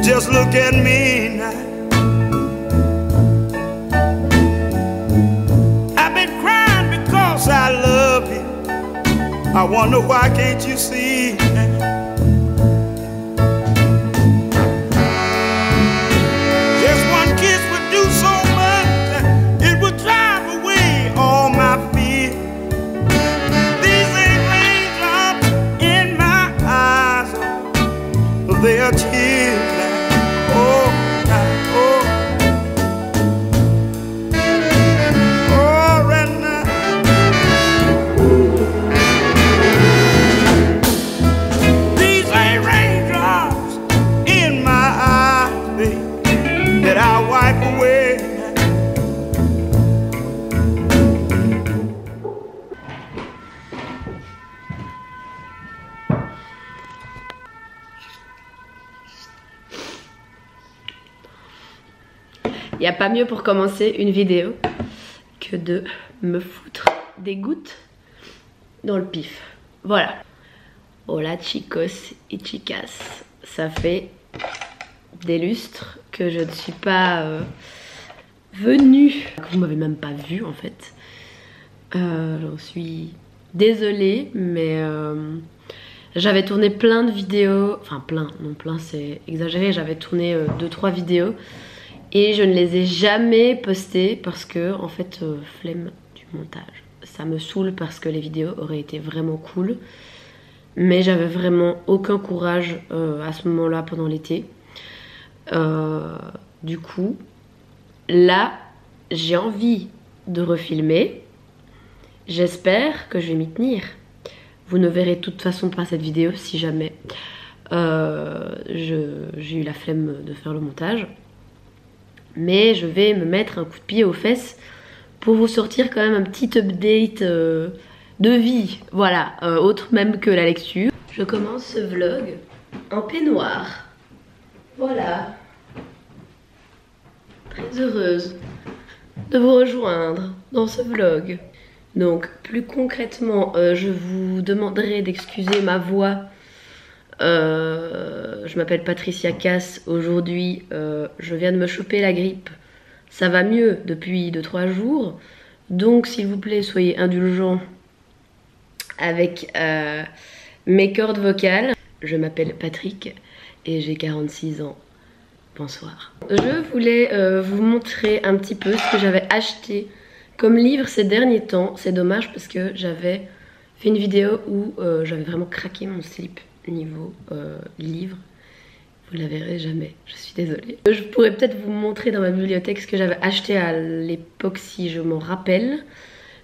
Just look at me now. I've been crying because I love you. I wonder why can't you see? Just one kiss would do so much. It would drive away all my fear. These ain't raindrops in my eyes, oh, they are tears. Il n'y a pas mieux pour commencer une vidéo que de me foutre des gouttes dans le pif. Voilà. Hola chicos y chicas. Ça fait des lustres que je ne suis pas venue. Que vous m'avez même pas vu en fait. J'en suis désolée, mais j'avais tourné plein de vidéos. Enfin plein, non plein c'est exagéré. J'avais tourné 2-3 vidéos. Et je ne les ai jamais postées parce que, en fait, flemme du montage. Ça me saoule parce que les vidéos auraient été vraiment cool. Mais j'avais vraiment aucun courage à ce moment-là pendant l'été. Du coup, là, j'ai envie de refilmer. J'espère que je vais m'y tenir. Vous ne verrez de toute façon pas cette vidéo si jamais j'ai eu la flemme de faire le montage. Mais je vais me mettre un coup de pied aux fesses pour vous sortir quand même un petit update de vie. Voilà, autre même que la lecture. Je commence ce vlog en peignoir. Voilà. Très heureuse de vous rejoindre dans ce vlog. Donc plus concrètement, je vous demanderai d'excuser ma voix. Je m'appelle Patricia Cass. Aujourd'hui je viens de me choper la grippe. Ça va mieux depuis 2-3 jours. Donc s'il vous plaît soyez indulgents avec mes cordes vocales. Je m'appelle Patrick et j'ai 46 ans. Bonsoir. Je voulais vous montrer un petit peu ce que j'avais acheté comme livre ces derniers temps. C'est dommage parce que j'avais fait une vidéo où j'avais vraiment craqué mon slip niveau livre. Vous la verrez jamais, je suis désolée. Je pourrais peut-être vous montrer dans ma bibliothèque ce que j'avais acheté à l'époque si je m'en rappelle.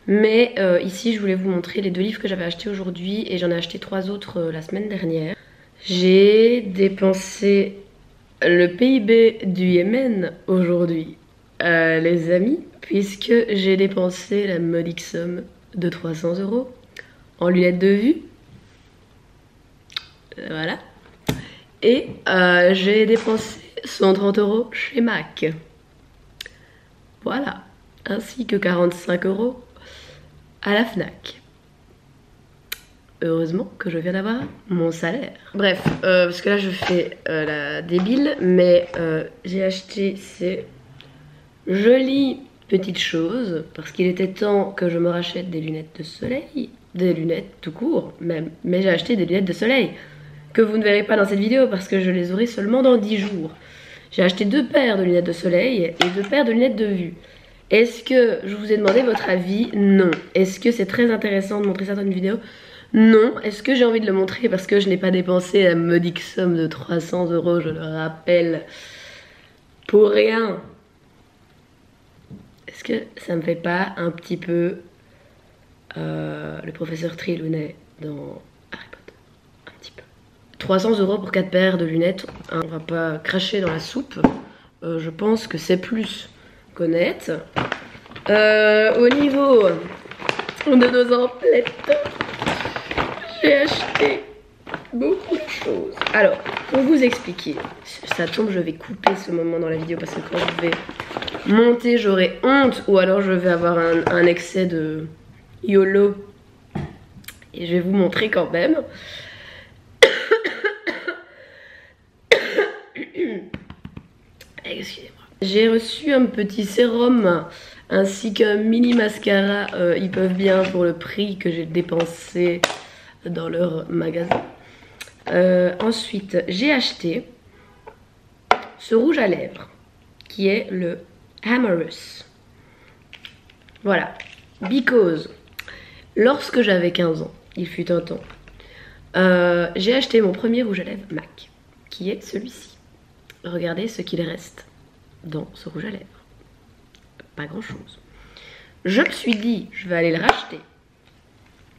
Mais ici je voulais vous montrer les 2 livres que j'avais achetés aujourd'hui. Et j'en ai acheté 3 autres la semaine dernière. J'ai dépensé le PIB du Yémen aujourd'hui, les amis. Puisque j'ai dépensé la modique somme de 300 € en lunettes de vue. Voilà. Et j'ai dépensé 130 € chez Mac. Voilà. Ainsi que 45 € à la Fnac. Heureusement que je viens d'avoir mon salaire. Bref, parce que là je fais la débile. Mais j'ai acheté ces jolies petites choses. Parce qu'il était temps que je me rachète des lunettes de soleil. Des lunettes tout court même. Mais j'ai acheté des lunettes de soleil que vous ne verrez pas dans cette vidéo parce que je les aurai seulement dans 10 jours. J'ai acheté 2 paires de lunettes de soleil et 2 paires de lunettes de vue. Est-ce que je vous ai demandé votre avis? Non. Est-ce que c'est très intéressant de montrer ça dans une vidéo? Non. Est-ce que j'ai envie de le montrer parce que je n'ai pas dépensé la modique somme de 300 €, je le rappelle, pour rien? Est-ce que ça me fait pas un petit peu le professeur Trelawney dans Harry Potter? Un petit peu. 300 € pour 4 paires de lunettes, hein, on va pas cracher dans la soupe. Je pense que c'est plus qu'honnête. Au niveau de nos emplettes, j'ai acheté beaucoup de choses. Alors, pour vous expliquer, ça tombe, je vais couper ce moment dans la vidéo parce que quand je vais monter, j'aurai honte ou alors je vais avoir un excès de YOLO. Et je vais vous montrer quand même. Excusez-moi. J'ai reçu un petit sérum ainsi qu'un mini mascara. Ils peuvent bien pour le prix que j'ai dépensé dans leur magasin. Ensuite, j'ai acheté ce rouge à lèvres qui est le Amorous. Voilà. Because lorsque j'avais 15 ans, il fut un temps, j'ai acheté mon premier rouge à lèvres MAC, qui est celui-ci. Regardez ce qu'il reste dans ce rouge à lèvres. Pas grand chose. Je me suis dit, je vais aller le racheter.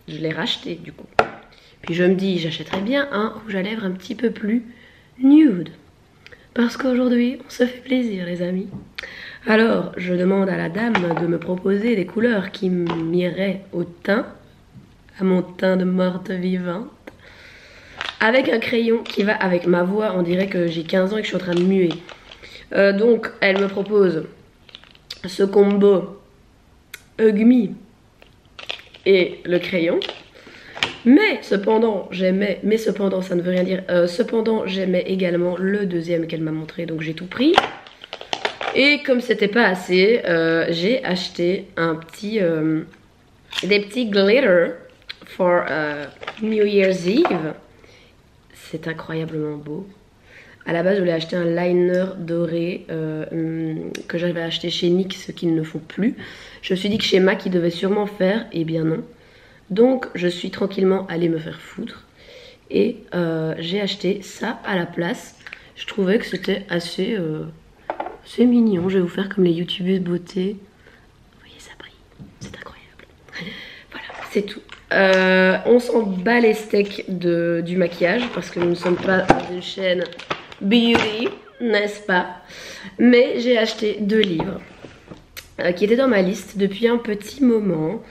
Je l'ai racheté du coup. Puis je me dis, j'achèterais bien un rouge à lèvres un petit peu plus nude. Parce qu'aujourd'hui, on se fait plaisir les amis. Alors, je demande à la dame de me proposer des couleurs qui m'iraient au teint, à mon teint de morte vivante. Avec un crayon qui va avec ma voix, on dirait que j'ai 15 ans et que je suis en train de muer. Donc, elle me propose ce combo Hug Me et le crayon. Mais cependant, j'aimais, ça ne veut rien dire. Cependant, j'aimais également le deuxième qu'elle m'a montré, donc j'ai tout pris. Et comme c'était pas assez, j'ai acheté un petit, des petits glitter for New Year's Eve. C'est incroyablement beau. À la base, je voulais acheter un liner doré que j'avais acheté chez NYX, ce qu'ils ne font plus. Je me suis dit que chez MAC, ils devaient sûrement faire, et bien non. Donc, je suis tranquillement allée me faire foutre. Et j'ai acheté ça à la place. Je trouvais que c'était assez mignon. Je vais vous faire comme les youtubeuses beauté. Vous voyez, ça brille. C'est incroyable. Voilà, c'est tout. On s'en bat les steaks du maquillage parce que nous ne sommes pas dans une chaîne beauty, n'est-ce pas? Mais j'ai acheté 2 livres qui étaient dans ma liste depuis un petit moment.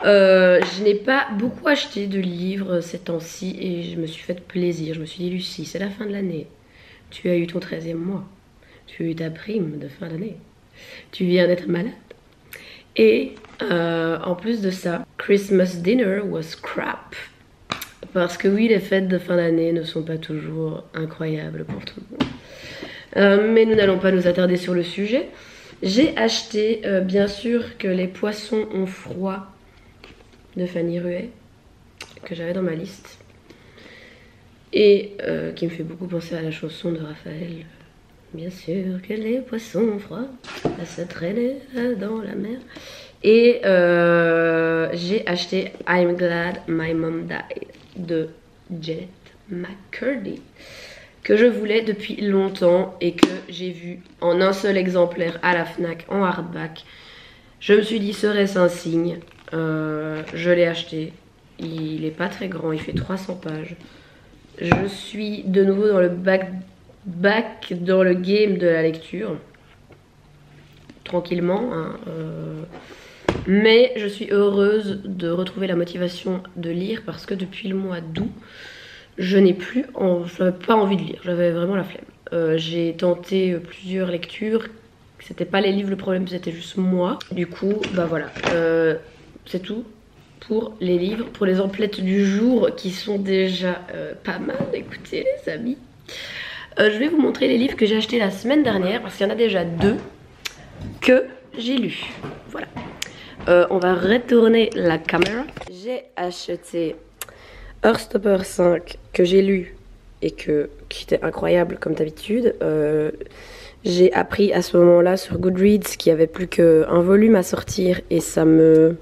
Je n'ai pas beaucoup acheté de livres ces temps-ci et je me suis fait plaisir. Je me suis dit, Lucie, c'est la fin de l'année. Tu as eu ton 13e mois. Tu as eu ta prime de fin d'année. Tu viens d'être malade. Et en plus de ça, Christmas dinner was crap. Parce que oui, les fêtes de fin d'année ne sont pas toujours incroyables pour tout le monde. Mais nous n'allons pas nous attarder sur le sujet. J'ai acheté, bien sûr, que les poissons ont froid de Fanny Ruet, que j'avais dans ma liste. Et qui me fait beaucoup penser à la chanson de Raphaël. Bien sûr que les poissons ont froid à se traîner dans la mer. Et j'ai acheté I'm Glad My Mom Died de Janet McCurdy, que je voulais depuis longtemps et que j'ai vu en un seul exemplaire à la FNAC en hardback. Je me suis dit, serait-ce un signe? Je l'ai acheté. Il n'est pas très grand, il fait 300 pages. Je suis de nouveau dans le back dans le game de la lecture. Tranquillement. Hein, mais je suis heureuse de retrouver la motivation de lire parce que depuis le mois d'août, je n'ai plus pas envie de lire. J'avais vraiment la flemme. J'ai tenté plusieurs lectures. C'était pas les livres le problème, c'était juste moi. Du coup, bah voilà. C'est tout pour les livres. Pour les emplettes du jour qui sont déjà pas mal. Écoutez les amis. Je vais vous montrer les livres que j'ai achetés la semaine dernière. Parce qu'il y en a déjà 2 que j'ai lus. Voilà. On va retourner la caméra. J'ai acheté Heartstopper 5 que j'ai lu et qui était incroyable comme d'habitude. J'ai appris à ce moment-là sur Goodreads qu'il n'y avait plus qu'un volume à sortir et ça me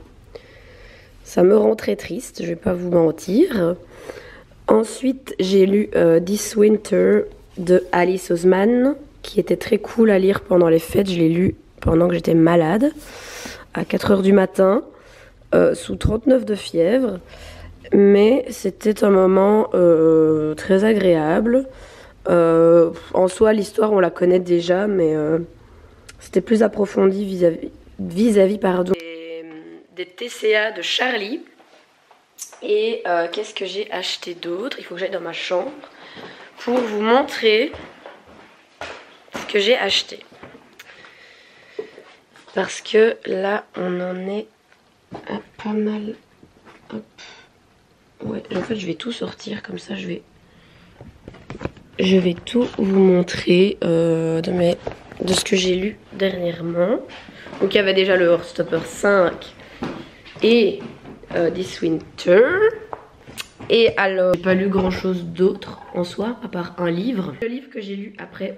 rend très triste, je vais pas vous mentir. Ensuite, j'ai lu This Winter de Alice Oseman, qui était très cool à lire pendant les fêtes. Je l'ai lu pendant que j'étais malade, à 4 h du matin, sous 39 de fièvre. Mais c'était un moment très agréable. En soi, l'histoire, on la connaît déjà, mais c'était plus approfondi vis-à-vis des TCA de Charlie. Et qu'est-ce que j'ai acheté d'autre? Il faut que j'aille dans ma chambre pour vous montrer ce que j'ai acheté. Parce que là, on en est à pas mal. Hop. Ouais, en fait, je vais tout sortir comme ça. Je je vais tout vous montrer de ce que j'ai lu dernièrement. Donc il y avait déjà le Heartstopper 5 et This Winter. Et alors, j'ai pas lu grand chose d'autre en soi, à part un livre. Le livre que j'ai lu après,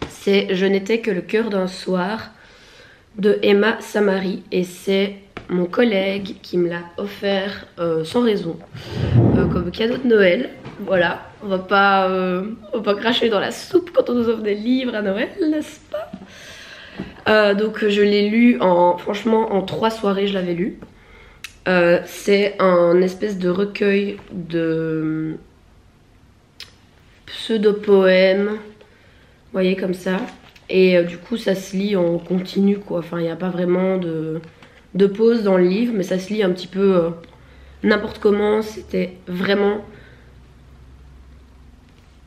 c'est Je n'étais que le cœur d'un soir de Emma Samari. Et c'est mon collègue qui me l'a offert sans raison, comme cadeau de Noël. Voilà, on va pas cracher dans la soupe quand on nous offre des livres à Noël, n'est-ce pas? Donc je l'ai lu franchement en 3 soirées, je l'avais lu. C'est un espèce de recueil de pseudo-poèmes, vous voyez, comme ça. Et du coup ça se lit en continu quoi, enfin il n'y a pas vraiment de pause dans le livre, mais ça se lit un petit peu n'importe comment. C'était vraiment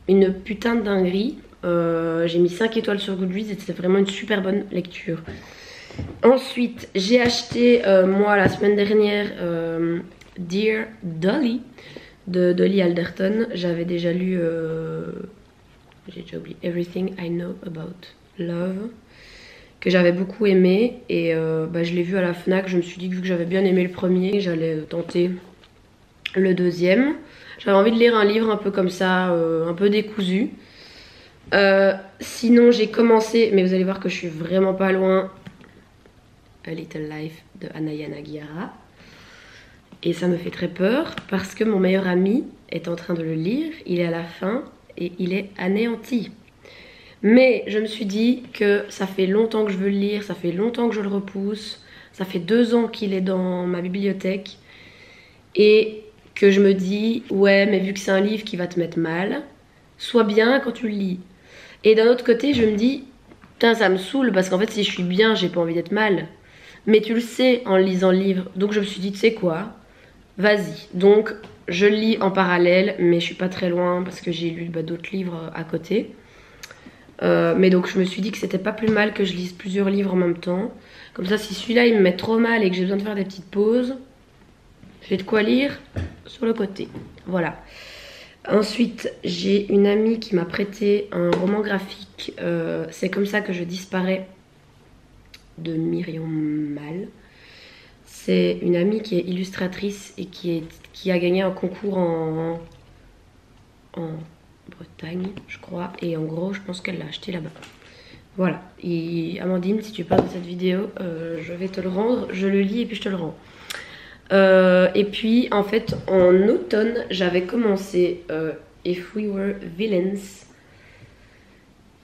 une putain de dinguerie. J'ai mis 5 étoiles sur Goodreads et c'était vraiment une super bonne lecture. Ensuite, j'ai acheté, moi, la semaine dernière, Dear Dolly, de Dolly Alderton. J'avais déjà lu, j'ai déjà oublié, Everything I Know About Love, que j'avais beaucoup aimé. Et je l'ai vu à la Fnac, je me suis dit que vu que j'avais bien aimé le premier, j'allais tenter le deuxième. J'avais envie de lire un livre un peu comme ça, un peu décousu. Sinon, j'ai commencé, mais vous allez voir que je suis vraiment pas loin, A Little Life de Anaya Nagihara. Et ça me fait très peur parce que mon meilleur ami est en train de le lire, il est à la fin et il est anéanti. Mais je me suis dit que ça fait longtemps que je veux le lire, ça fait longtemps que je le repousse, ça fait 2 ans qu'il est dans ma bibliothèque et que je me dis ouais, mais vu que c'est un livre qui va te mettre mal, sois bien quand tu le lis. Et d'un autre côté, je me dis putain, ça me saoule parce qu'en fait si je suis bien, j'ai pas envie d'être mal. Mais tu le sais en lisant le livre. Donc je me suis dit, tu sais quoi, vas-y. Donc je lis en parallèle, mais je suis pas très loin parce que j'ai lu d'autres livres à côté. Mais donc je me suis dit que c'était pas plus mal que je lise plusieurs livres en même temps. Comme ça, si celui-là il me met trop mal et que j'ai besoin de faire des petites pauses, j'ai de quoi lire sur le côté. Voilà. Ensuite, j'ai une amie qui m'a prêté un roman graphique. C'est comme ça que je disparais, de Myriam Mal. C'est une amie qui est illustratrice et qui a gagné un concours en Bretagne, je crois. Et en gros, je pense qu'elle l'a acheté là-bas. Voilà. Et Amandine, si tu parles de cette vidéo, je vais te le rendre. Je le lis et puis je te le rends. Et puis, en fait, en automne, j'avais commencé If We Were Villains.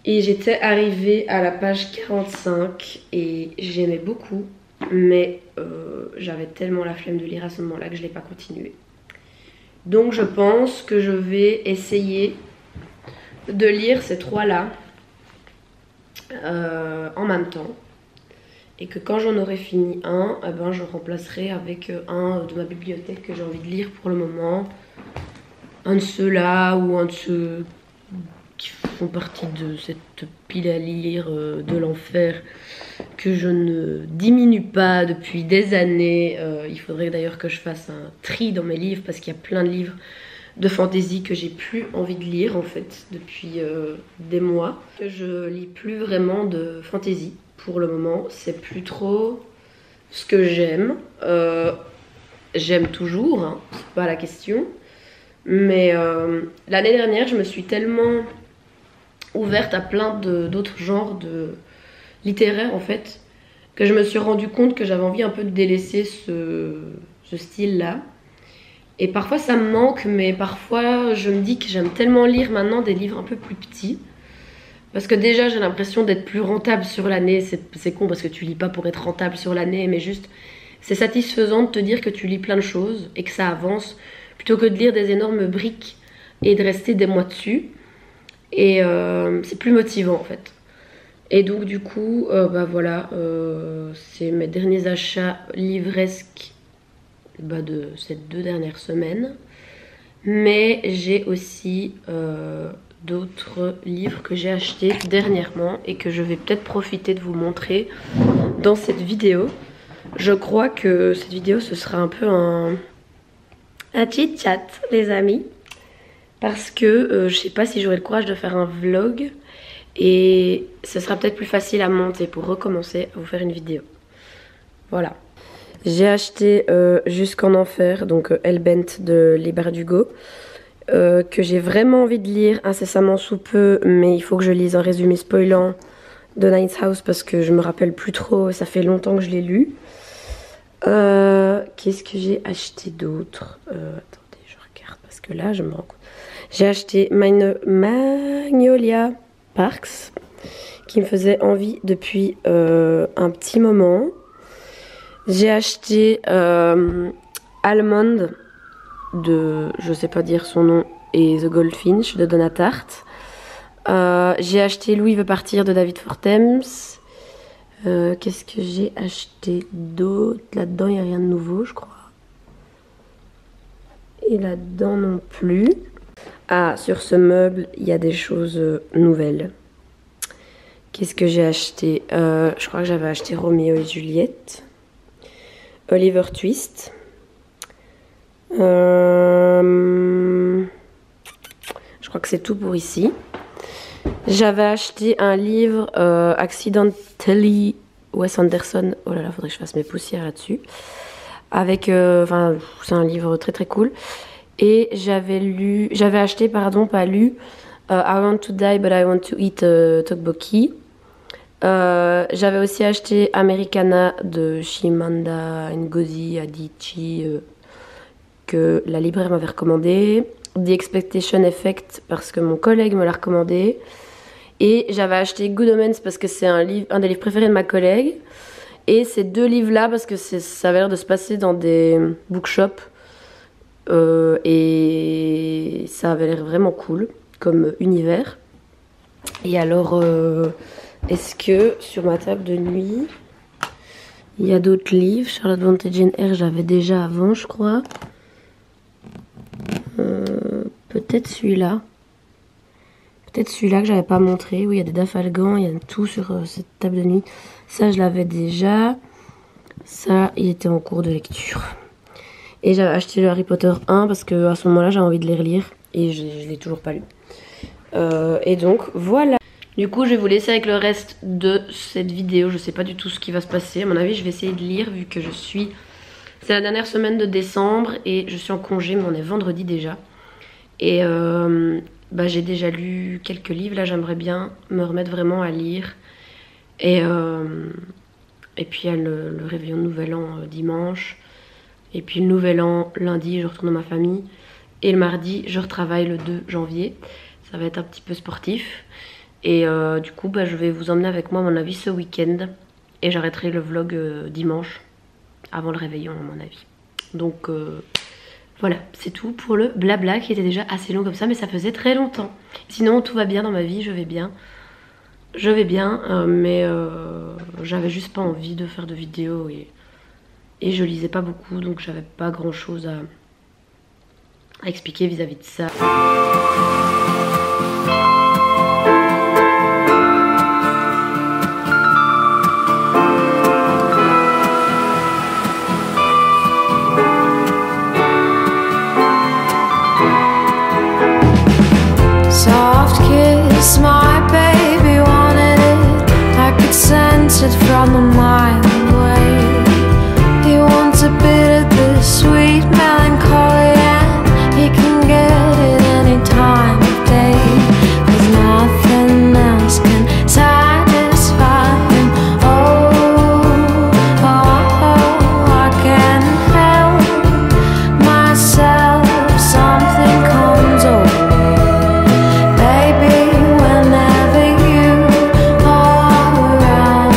Et j'étais arrivée à la page 45 et j'aimais beaucoup, mais j'avais tellement la flemme de lire à ce moment-là que je ne l'ai pas continué. Donc je pense que je vais essayer de lire ces 3-là en même temps. Et que quand j'en aurai fini un, eh ben, je remplacerai avec un de ma bibliothèque que j'ai envie de lire pour le moment. Un de ceux-là ou un de ceux qui font partie de cette pile à lire de l'enfer que je ne diminue pas depuis des années. Il faudrait d'ailleurs que je fasse un tri dans mes livres parce qu'il y a plein de livres de fantasy que j'ai plus envie de lire en fait depuis des mois. Je lis plus vraiment de fantasy pour le moment, c'est plus trop ce que j'aime. J'aime toujours, hein, c'est pas la question. Mais l'année dernière, je me suis tellement ouverte à plein d'autres genres de littéraires en fait, que je me suis rendu compte que j'avais envie un peu de délaisser ce style-là. Et parfois ça me manque, mais parfois je me dis que j'aime tellement lire maintenant des livres un peu plus petits. Parce que déjà j'ai l'impression d'être plus rentable sur l'année. C'est con parce que tu lis pas pour être rentable sur l'année, mais juste c'est satisfaisant de te dire que tu lis plein de choses et que ça avance, plutôt que de lire des énormes briques et de rester des mois dessus. Et c'est plus motivant en fait. Et donc du coup, voilà, c'est mes derniers achats livresques de ces 2 dernières semaines. Mais j'ai aussi d'autres livres que j'ai achetés dernièrement et que je vais peut-être profiter de vous montrer dans cette vidéo. Je crois que cette vidéo ce sera un peu un chit-chat les amis. parce que je sais pas si j'aurai le courage de faire un vlog et ce sera peut-être plus facile à monter pour recommencer à vous faire une vidéo. Voilà. J'ai acheté Jusqu'en Enfer, donc Hellbent de Les Bardugo, que j'ai vraiment envie de lire incessamment sous peu, mais il faut que je lise un résumé spoilant de Ninth House parce que je me rappelle plus trop, ça fait longtemps que je l'ai lu. Qu'est-ce que j'ai acheté d'autre? Attendez, je regarde parce que là je me rends compte. J'ai acheté Magnolia Parks qui me faisait envie depuis un petit moment. J'ai acheté Almond de, je sais pas dire son nom, et The Goldfinch de Donna Tartt. J'ai acheté Louis veut partir de David Fortems. Qu'est-ce que j'ai acheté d'autre? Là-dedans, il n'y a rien de nouveau, je crois. Et là-dedans non plus. Ah, sur ce meuble, il y a des choses nouvelles. Qu'est-ce que j'ai acheté? Je crois que j'avais acheté Roméo et Juliette. Oliver Twist. Je crois que c'est tout pour ici. J'avais acheté un livre Accidentally Wes Anderson. Oh là là, faudrait que je fasse mes poussières là-dessus. Avec, enfin, c'est un livre très très cool. Et j'avais acheté, pardon, pas lu, I Want to Die but I Want to Eat Tteokbokki. J'avais aussi acheté Americana de Chimamanda Ngozi Adichie que la libraire m'avait recommandé. The Expectation Effect parce que mon collègue me l'a recommandé. Et j'avais acheté Good Omens parce que c'est un des livres préférés de ma collègue. Et ces deux livres-là parce que ça avait l'air de se passer dans des bookshops. Et ça avait l'air vraiment cool comme univers. Et alors, est-ce que sur ma table de nuit, il y a d'autres livres? Charlotte Brontë Jane Eyre, j'avais déjà avant, je crois. Peut-être celui-là. Peut-être celui-là que j'avais pas montré. Oui, il y a des Dafalgan, il y a tout sur cette table de nuit. Ça, je l'avais déjà. Ça, il était en cours de lecture. Et j'avais acheté le Harry Potter 1 parce que à ce moment-là, j'avais envie de les relire. Et je l'ai toujours pas lu. Et donc, voilà. Du coup, je vais vous laisser avec le reste de cette vidéo. Je sais pas du tout ce qui va se passer. À mon avis, je vais essayer de lire vu que je suis... C'est la dernière semaine de décembre et je suis en congé, mais on est vendredi déjà. Et j'ai déjà lu quelques livres. Là, j'aimerais bien me remettre vraiment à lire. Et puis, il y a le réveillon de Nouvel An dimanche. Et puis, le Nouvel An lundi, je retourne dans ma famille. Et le mardi, je retravaille le 2 janvier. Ça va être un petit peu sportif. Et du coup, je vais vous emmener avec moi, à mon avis, ce week-end. Et j'arrêterai le vlog dimanche, avant le réveillon, à mon avis. Donc... voilà, c'est tout pour le blabla qui était déjà assez long comme ça, mais ça faisait très longtemps. Sinon, tout va bien dans ma vie, je vais bien. Je vais bien, mais j'avais juste pas envie de faire de vidéos et je lisais pas beaucoup, donc j'avais pas grand chose à expliquer vis-à-vis de ça. My baby wanted it, I could sense it from a mile away. He wants a bit of this sweet melancholy, and he can get it any time of day. 'Cause nothing else can satisfy him. I can't help myself. Something comes over me, baby. Whenever you are around,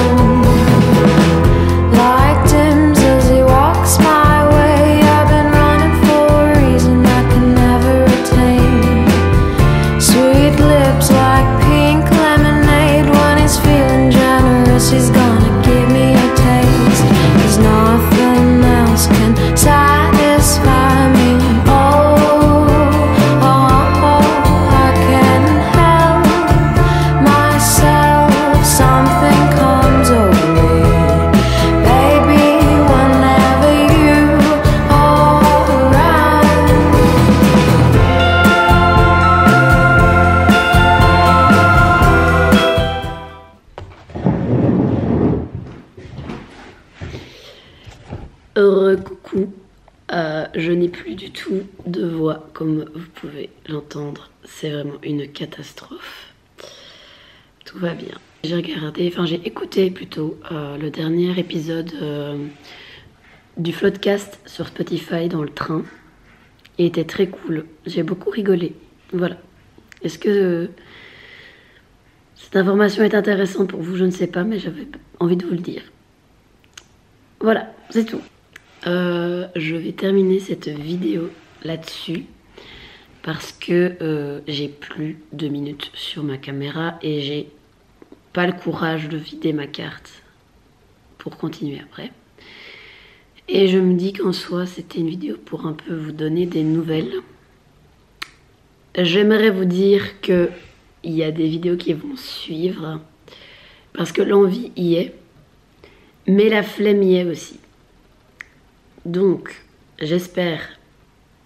je n'ai plus du tout de voix comme vous pouvez l'entendre. C'est vraiment une catastrophe. Tout va bien. J'ai regardé, enfin j'ai écouté plutôt le dernier épisode du Floodcast sur Spotify dans le train. Il était très cool. J'ai beaucoup rigolé. Voilà. Est-ce que cette information est intéressante pour vous? Je ne sais pas, mais j'avais envie de vous le dire. Voilà, c'est tout. Je vais terminer cette vidéo là-dessus parce que j'ai plus de minutes sur ma caméra et j'ai pas le courage de vider ma carte pour continuer après. Et je me dis qu'en soi c'était une vidéo pour un peu vous donner des nouvelles. J'aimerais vous dire que il y a des vidéos qui vont suivre parce que l'envie y est, mais la flemme y est aussi. Donc, j'espère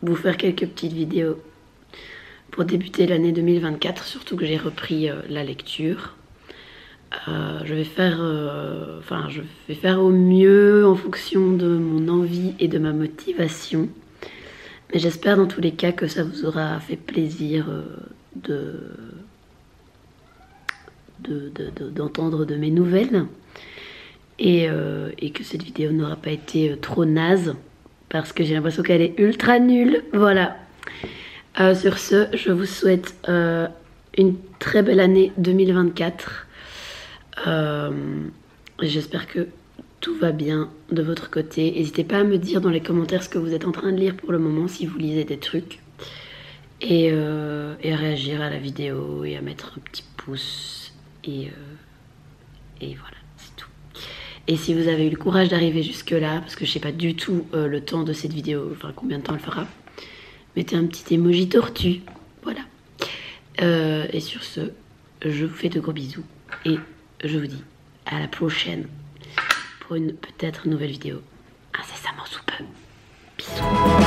vous faire quelques petites vidéos pour débuter l'année 2024, surtout que j'ai repris la lecture. Je vais faire au mieux en fonction de mon envie et de ma motivation. Mais j'espère dans tous les cas que ça vous aura fait plaisir d'entendre de mes nouvelles. Et que cette vidéo n'aura pas été trop naze parce que j'ai l'impression qu'elle est ultra nulle. Voilà. Sur ce, je vous souhaite une très belle année 2024. J'espère que tout va bien de votre côté. N'hésitez pas à me dire dans les commentaires ce que vous êtes en train de lire pour le moment, si vous lisez des trucs. Et à réagir à la vidéo et à mettre un petit pouce. Et voilà. Et si vous avez eu le courage d'arriver jusque là, parce que je sais pas du tout le temps de cette vidéo, enfin combien de temps elle fera, mettez un petit emoji tortue, voilà. Et sur ce, je vous fais de gros bisous et je vous dis à la prochaine pour une peut-être nouvelle vidéo incessamment sous peu. Bisous.